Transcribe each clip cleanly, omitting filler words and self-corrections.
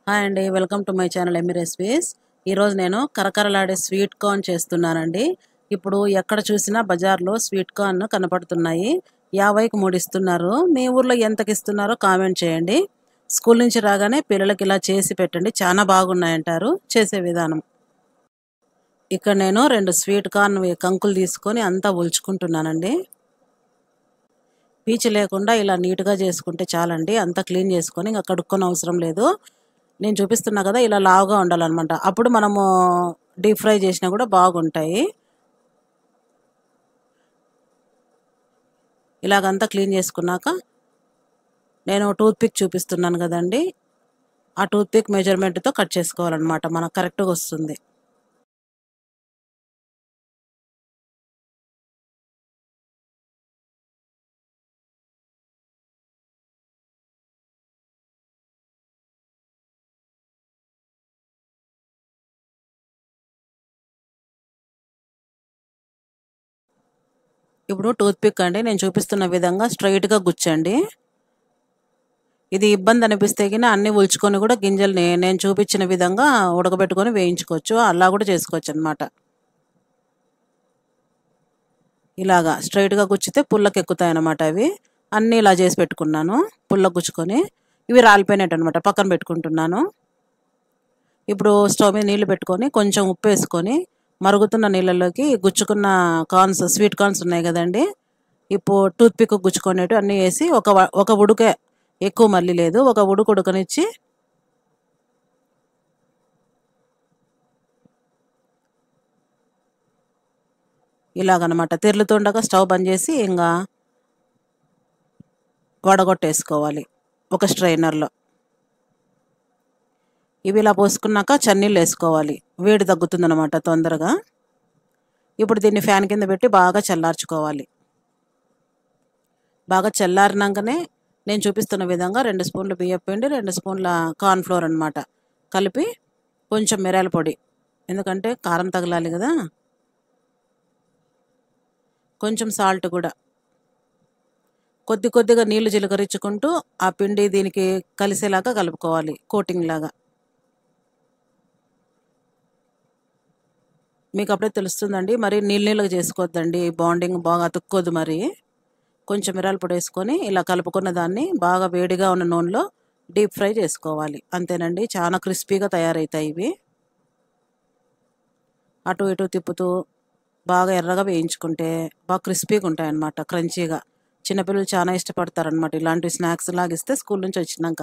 Hi అండి, welcome to my channel yummy recipes. ఈరోజు నేను కరకరలాడే స్వీట్ కార్న్ చేస్తున్నానండి. ఇప్పుడు ఎక్కడ చూసినా బజార్లో స్వీట్ కార్న్ కనపడుతున్నాయి. 50కి 3 ఇస్తున్నారు. మీ ఊర్లో ఎంతకి ఇస్తున్నారో కామెంట్ చేయండి. స్కూల్ నుంచి రాగానే పిల్లలకి ఇలా చేసి పెట్టండి, చాలా బాగున్నాయంటారు చేసే విధానం. ఇక్కడ నేను 2 స్వీట్ కార్న్ కంకులు తీసుకొని అంతా ఒలుచుకుంటున్నానండి. పీచు లేకుండా ఇలా నీట్గా చేసుకుంటే చాలండి. అంతా క్లీన్ చేసుకొని ఇంకా కడుక్కొని అవసరం లేదు. నేను చూపిస్తున్నా కదా, ఇలా లావుగా ఉండాలన్నమాట. అప్పుడు మనము డీప్ ఫ్రై చేసినా కూడా బాగుంటాయి. ఇలాగంతా క్లీన్ చేసుకున్నాక నేను టూత్ పిక్ చూపిస్తున్నాను కదండి, ఆ టూత్ పిక్ మెజర్మెంట్తో కట్ చేసుకోవాలన్నమాట. మనకు కరెక్ట్గా వస్తుంది. ఇప్పుడు టూత్ పిక్ అండి నేను చూపిస్తున్న విధంగా స్ట్రైట్గా గుచ్చండి. ఇది ఇబ్బంది అనిపిస్తే కినా అన్ని ఉల్చుకొని కూడా గింజల్ని నేను చూపించిన విధంగా ఉడకబెట్టుకొని వేయించుకోవచ్చు, అలా కూడా చేసుకోవచ్చు అనమాట. ఇలాగా స్ట్రైట్గా గుచ్చితే పుల్లకి ఎక్కుతాయి అన్నమాట. అవి అన్నీ ఇలా చేసి పెట్టుకున్నాను. పుల్లకి గుచ్చుకొని ఇవి రాలిపోయినట్టు అనమాట, పక్కన పెట్టుకుంటున్నాను. ఇప్పుడు స్టవ్ మీద నీళ్లు పెట్టుకొని కొంచెం ఉప్పు వేసుకొని మరుగుతున్న నీళ్ళలోకి గుచ్చుకున్న కార్న్స్, స్వీట్ కార్న్స్ ఉన్నాయి కదండి, ఇప్పుడు టూత్ పిక్ గుచ్చుకునేటు అన్నీ వేసి ఒక ఉడుకే, ఎక్కువ మళ్ళీ లేదు, ఒక ఉడకనిచ్చి ఇలాగనమాట తెరులుతుండగా స్టవ్ బంద్ చేసి ఇంకా వడగొట్టేసుకోవాలి ఒక స్ట్రైనర్లో. ఇవి ఇలా పోసుకున్నాక చన్నీళ్ళు వేసుకోవాలి, వేడి తగ్గుతుందనమాట తొందరగా. ఇప్పుడు దీన్ని ఫ్యాన్ కింద పెట్టి బాగా చల్లార్చుకోవాలి. బాగా చల్లారినాకనే నేను చూపిస్తున్న విధంగా 2 స్పూన్లు బియ్యం పిండి, 2 స్పూన్ల కార్న్ఫ్లోర్ అనమాట కలిపి, కొంచెం మిరియాల పొడి, ఎందుకంటే కారం తగలాలి కదా, కొంచెం సాల్ట్ కూడా, కొద్దిగా నీళ్లు చిలకరించుకుంటూ ఆ పిండి దీనికి కలిసేలాగా కలుపుకోవాలి, కోటింగ్ లాగా. మీకు అప్పుడే తెలుస్తుందండి, మరి నీళ్ళగా చేసుకోవద్దండి, బాండింగ్ బాగా అతుక్కోదు. మరి కొంచెం మిరాల పొడి వేసుకొని ఇలా కలుపుకున్న దాన్ని బాగా వేడిగా ఉన్న నూనెలో డీప్ ఫ్రై చేసుకోవాలి. అంతేనండి, చాలా క్రిస్పీగా తయారవుతాయి ఇవి. అటు ఇటు తిప్పుతూ బాగా ఎర్రగా వేయించుకుంటే బాగా క్రిస్పీగా ఉంటాయన్నమాట, క్రంచీగా. చిన్నపిల్లలు చాలా ఇష్టపడతారనమాట ఇలాంటి స్నాక్స్ లాగిస్తే స్కూల్ నుంచి వచ్చినాక.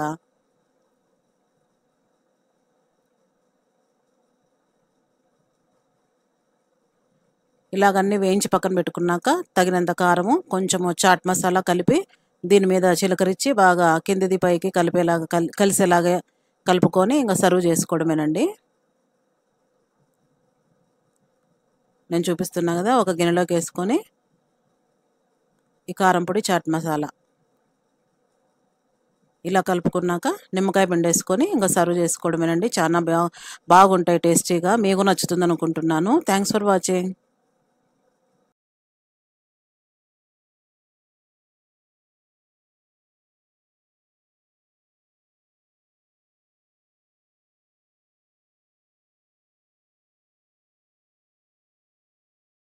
ఇలాగన్నీ వేయించి పక్కన పెట్టుకున్నాక తగినంత కారము, కొంచెము చాట్ మసాలా కలిపి దీని మీద చిలకరించి బాగా కిందిది పైకి కలిపేలాగా కలిసేలాగా కలుపుకొని ఇంకా సర్వ్ చేసుకోవడమేనండి. నేను చూపిస్తున్నా కదా, ఒక గిన్నెలోకి వేసుకొని ఈ కారం పొడి, చాట్ మసాలా ఇలా కలుపుకున్నాక నిమ్మకాయ పిండేసుకొని ఇంకా సర్వ్ చేసుకోవడమేనండి. చాలా బాగుంటాయి, టేస్టీగా. మీకు నచ్చుతుంది అనుకుంటున్నాను. Thanks for watching.